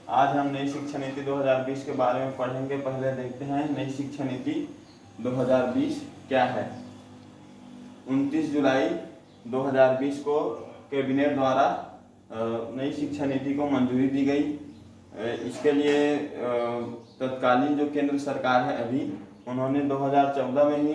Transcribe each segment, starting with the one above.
आज हम नई शिक्षा नीति 2020 के बारे में पढ़ेंगे। पहले देखते हैं नई शिक्षा नीति 2020 क्या है। 29 जुलाई 2020 को कैबिनेट द्वारा नई शिक्षा नीति को मंजूरी दी गई। इसके लिए तत्कालीन जो केंद्र सरकार है अभी, उन्होंने 2014 में ही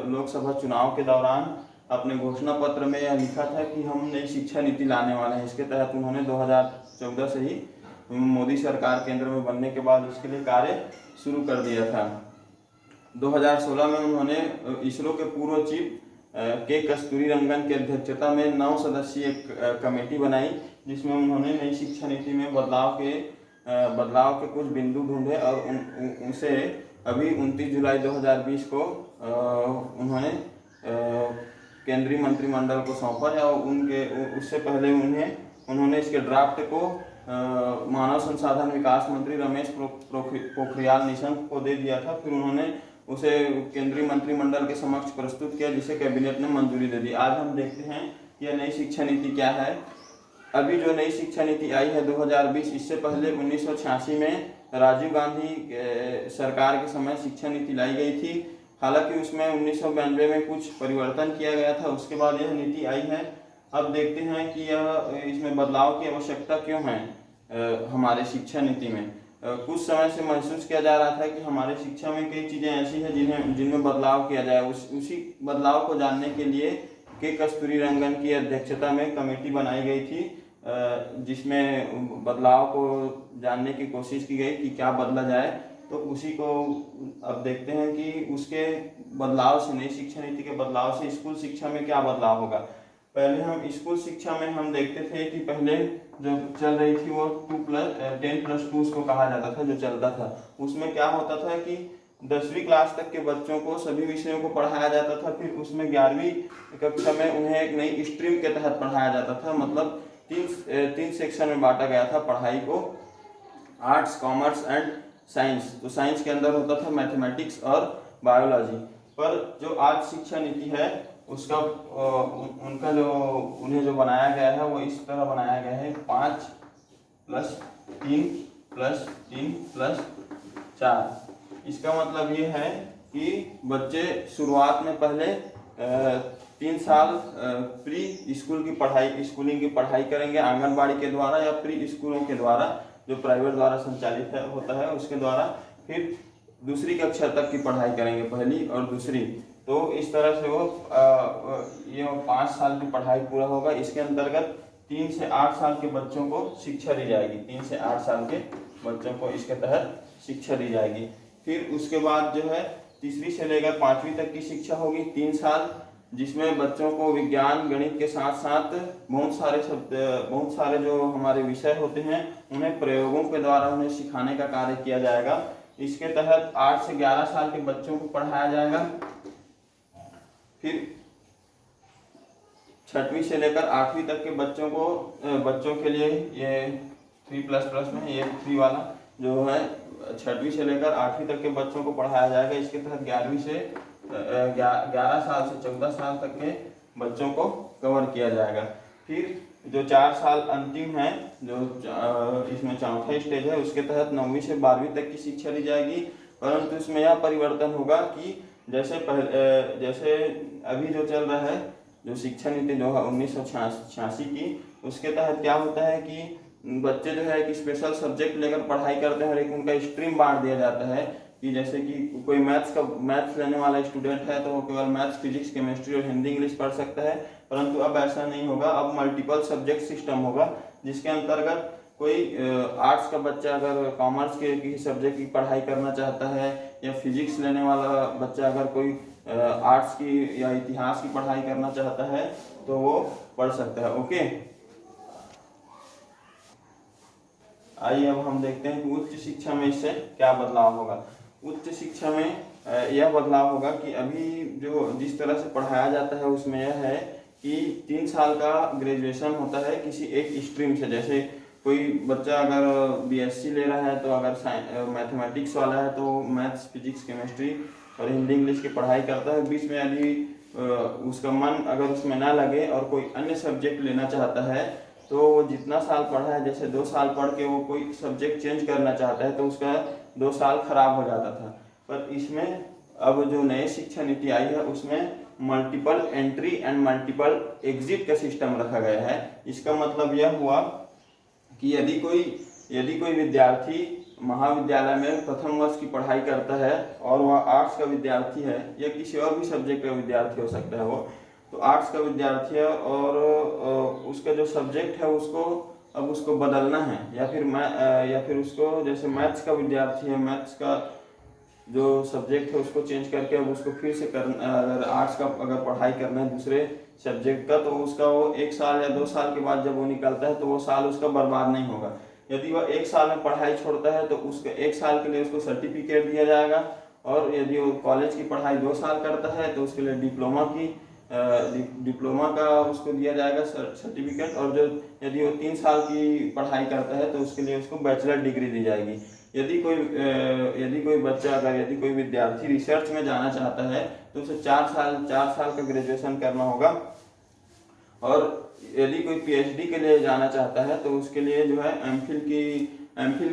लोकसभा चुनाव के दौरान अपने घोषणा पत्र में यह लिखा था कि हम नई शिक्षा नीति लाने वाले हैं। इसके तहत उन्होंने 2014 से ही मोदी सरकार केंद्र में बनने के बाद उसके लिए कार्य शुरू कर दिया था। 2016 में उन्होंने इसरो के पूर्व चीफ के कस्तूरीरंगन की अध्यक्षता में 9 सदस्यीय कमेटी बनाई, जिसमें उन्होंने नई शिक्षा नीति में बदलाव के कुछ बिंदु ढूंढे और उनसे अभी 29 जुलाई 2020 को उन्होंने केंद्रीय मंत्रिमंडल को सौंपा है और उससे पहले उन्होंने इसके ड्राफ्ट को मानव संसाधन विकास मंत्री रमेश पोखरियाल निशंक को दे दिया था। फिर उन्होंने उसे केंद्रीय मंत्रिमंडल के समक्ष प्रस्तुत किया, जिसे कैबिनेट ने मंजूरी दे दी। आज हम देखते हैं यह नई शिक्षा नीति क्या है। अभी जो नई शिक्षा नीति आई है 2020, इससे पहले 1986 में राजीव गांधी सरकार के समय शिक्षा नीति लाई गई थी। हालांकि उसमें 1992 में कुछ परिवर्तन किया गया था, उसके बाद यह नीति आई है। अब देखते हैं कि इसमें बदलाव की आवश्यकता क्यों है। हमारे शिक्षा नीति में कुछ समय से महसूस किया जा रहा था कि हमारे शिक्षा में कई चीज़ें ऐसी हैं जिनमें बदलाव किया जाए। उसी बदलाव को जानने के लिए के कस्तूरीरंगन की अध्यक्षता में कमेटी बनाई गई थी, जिसमें बदलाव को जानने की कोशिश की गई कि क्या बदला जाए। तो उसी को अब देखते हैं कि उसके बदलाव से, नई शिक्षा नीति के बदलाव से स्कूल शिक्षा में क्या बदलाव होगा। पहले हम स्कूल शिक्षा में हम देखते थे कि पहले जो चल रही थी वो 10+2 उसको कहा जाता था, जो चलता था। उसमें क्या होता था कि 10वीं क्लास तक के बच्चों को सभी विषयों को पढ़ाया जाता था। फिर उसमें 11वीं कक्षा में उन्हें एक नई स्ट्रीम के तहत पढ़ाया जाता था। मतलब तीन सेक्शन में बांटा गया था पढ़ाई को, आर्ट्स, कॉमर्स एंड साइंस। तो साइंस के अंदर होता था मैथमेटिक्स और बायोलॉजी। पर जो आज शिक्षा नीति है उसका उन्हें जो बनाया गया है वो इस तरह बनाया गया है 5+3+3+4। इसका मतलब ये है कि बच्चे शुरुआत में पहले 3 साल प्री स्कूल की स्कूलिंग की पढ़ाई करेंगे आंगनबाड़ी के द्वारा या प्री स्कूलों के द्वारा, जो प्राइवेट द्वारा संचालित होता है उसके द्वारा। फिर दूसरी कक्षा तक की पढ़ाई करेंगे, पहली और दूसरी। तो इस तरह से वो ये 5 साल की पढ़ाई पूरा होगा। इसके अंतर्गत 3 से 8 साल के बच्चों को शिक्षा दी जाएगी। 3 से 8 साल के बच्चों को इसके तहत शिक्षा दी जाएगी। फिर उसके बाद जो है तीसरी से लेकर 5वीं तक की शिक्षा होगी 3 साल, जिसमें बच्चों को विज्ञान गणित के साथ साथ बहुत सारे जो हमारे विषय होते हैं उन्हें प्रयोगों के द्वारा उन्हें सिखाने का कार्य किया जाएगा। इसके तहत 8 से 11 साल के बच्चों को पढ़ाया जाएगा। फिर 6वीं से लेकर 8वीं तक के बच्चों के लिए ये 3++ में ये 3 वाला जो है 6वीं से लेकर 8वीं तक के बच्चों को पढ़ाया जाएगा। इसके तहत 11 साल से 14 साल तक के बच्चों को कवर किया जाएगा। फिर जो 4 साल अंतिम है, जो इसमें चौथा स्टेज है, उसके तहत 9वीं से 12वीं तक की शिक्षा दी जाएगी। परंतु इसमें यह परिवर्तन होगा कि जैसे अभी जो चल रहा है, जो शिक्षा नीति जो है 1986 की, उसके तहत क्या होता है कि बच्चे जो है एक स्पेशल सब्जेक्ट लेकर पढ़ाई करते हैं और एक उनका स्ट्रीम बांट दिया जाता है कि जैसे कि कोई मैथ्स लेने वाला स्टूडेंट है तो वो केवल मैथ्स, फिजिक्स, केमिस्ट्री और हिंदी इंग्लिश पढ़ सकता है। परंतु अब ऐसा नहीं होगा, अब मल्टीपल सब्जेक्ट सिस्टम होगा, जिसके अंतर्गत कोई आर्ट्स का बच्चा अगर कॉमर्स के किसी सब्जेक्ट की पढ़ाई करना चाहता है या फिजिक्स लेने वाला बच्चा अगर कोई आर्ट्स की या इतिहास की पढ़ाई करना चाहता है तो वो पढ़ सकता है। ओके, आइए अब हम देखते हैं कि उच्च शिक्षा में इससे क्या बदलाव होगा। उच्च शिक्षा में यह बदलाव होगा कि अभी जो जिस तरह से पढ़ाया जाता है उसमें यह है कि 3 साल का ग्रेजुएशन होता है किसी एक स्ट्रीम से। जैसे कोई बच्चा अगर बीएससी ले रहा है तो अगर मैथमेटिक्स वाला है तो मैथ्स, फिजिक्स, केमिस्ट्री और हिंदी इंग्लिश की पढ़ाई करता है। बीच में यदि उसका मन अगर उसमें ना लगे और कोई अन्य सब्जेक्ट लेना चाहता है तो वो जितना साल पढ़ा है, जैसे 2 साल पढ़ के वो कोई सब्जेक्ट चेंज करना चाहता है तो उसका 2 साल खराब हो जाता था। पर इसमें अब जो नई शिक्षा नीति आई है उसमें multiple entry and multiple exit का सिस्टम रखा गया है। इसका मतलब यह हुआ कि यदि कोई विद्यार्थी महाविद्यालय में प्रथम वर्ष की पढ़ाई करता है और वह आर्ट्स का विद्यार्थी है या किसी और भी सब्जेक्ट का विद्यार्थी हो सकता है, वो तो आर्ट्स का विद्यार्थी है और उसका जो सब्जेक्ट है उसको बदलना है, या फिर उसको जैसे मैथ्स का विद्यार्थी है, मैथ्स का जो सब्जेक्ट है उसको चेंज करके अब उसको फिर से अगर आर्ट्स का अगर पढ़ाई करना है दूसरे सब्जेक्ट का, तो उसका वो 1 साल या 2 साल के बाद जब वो निकलता है तो वो साल उसका बर्बाद नहीं होगा। यदि वह 1 साल में पढ़ाई छोड़ता है तो उसके 1 साल के लिए उसको सर्टिफिकेट दिया जाएगा, और यदि वो कॉलेज की पढ़ाई 2 साल करता है तो उसके लिए डिप्लोमा का उसको दिया जाएगा सर्टिफिकेट, और जो यदि वो 3 साल की पढ़ाई करता है तो उसके लिए उसको बैचलर डिग्री दी जाएगी। यदि कोई विद्यार्थी रिसर्च में जाना चाहता है तो उसे 4 साल का ग्रेजुएशन करना होगा, और यदि कोई पीएचडी के लिए जाना चाहता है तो उसके लिए जो है एमफिल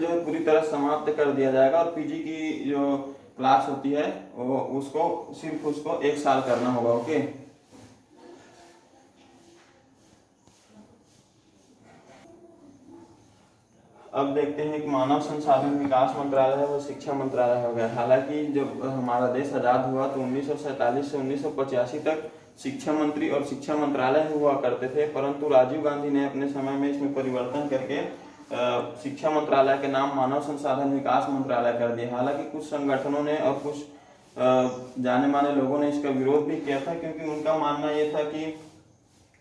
जो है पूरी तरह समाप्त कर दिया जाएगा, और पीजी की जो क्लास होती है वो उसको 1 साल करना होगा। ओके, अब देखते हैं कि मानव संसाधन विकास मंत्रालय है वो शिक्षा मंत्रालय हो गया। हालांकि जब हमारा देश आज़ाद हुआ तो 1947 से 1985 तक शिक्षा मंत्री और शिक्षा मंत्रालय हुआ करते थे, परंतु राजीव गांधी ने अपने समय में इसमें परिवर्तन करके शिक्षा मंत्रालय के नाम मानव संसाधन विकास मंत्रालय कर दिया। हालांकि कुछ संगठनों ने और कुछ जाने माने लोगों ने इसका विरोध भी किया था, क्योंकि उनका मानना ये था कि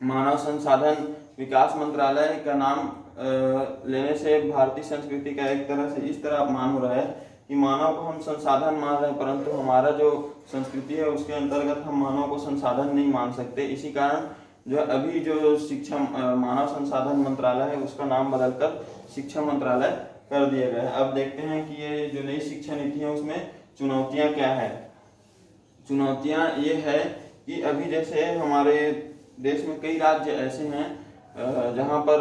मानव संसाधन विकास मंत्रालय का नाम लेने से भारतीय संस्कृति का एक तरह से इस तरह अपमान हो रहा है कि मानव को हम संसाधन मान रहे हैं, परंतु हमारा जो संस्कृति है उसके अंतर्गत हम मानव को संसाधन नहीं मान सकते। इसी कारण जो अभी जो शिक्षा मानव संसाधन मंत्रालय है उसका नाम बदलकर शिक्षा मंत्रालय कर दिया गया है। अब देखते हैं कि ये जो नई शिक्षा नीति है उसमें चुनौतियाँ क्या है। चुनौतियाँ ये है कि अभी जैसे हमारे देश में कई राज्य ऐसे हैं जहाँ पर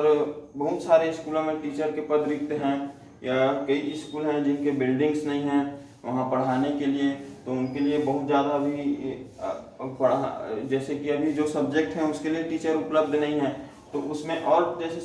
बहुत सारे स्कूलों में टीचर के पद रिक्त हैं, या कई स्कूल हैं जिनके बिल्डिंग्स नहीं हैं वहाँ पढ़ाने के लिए, तो उनके लिए बहुत ज़्यादा अभी जैसे कि अभी जो सब्जेक्ट हैं उसके लिए टीचर उपलब्ध नहीं है, तो उसमें और जैसे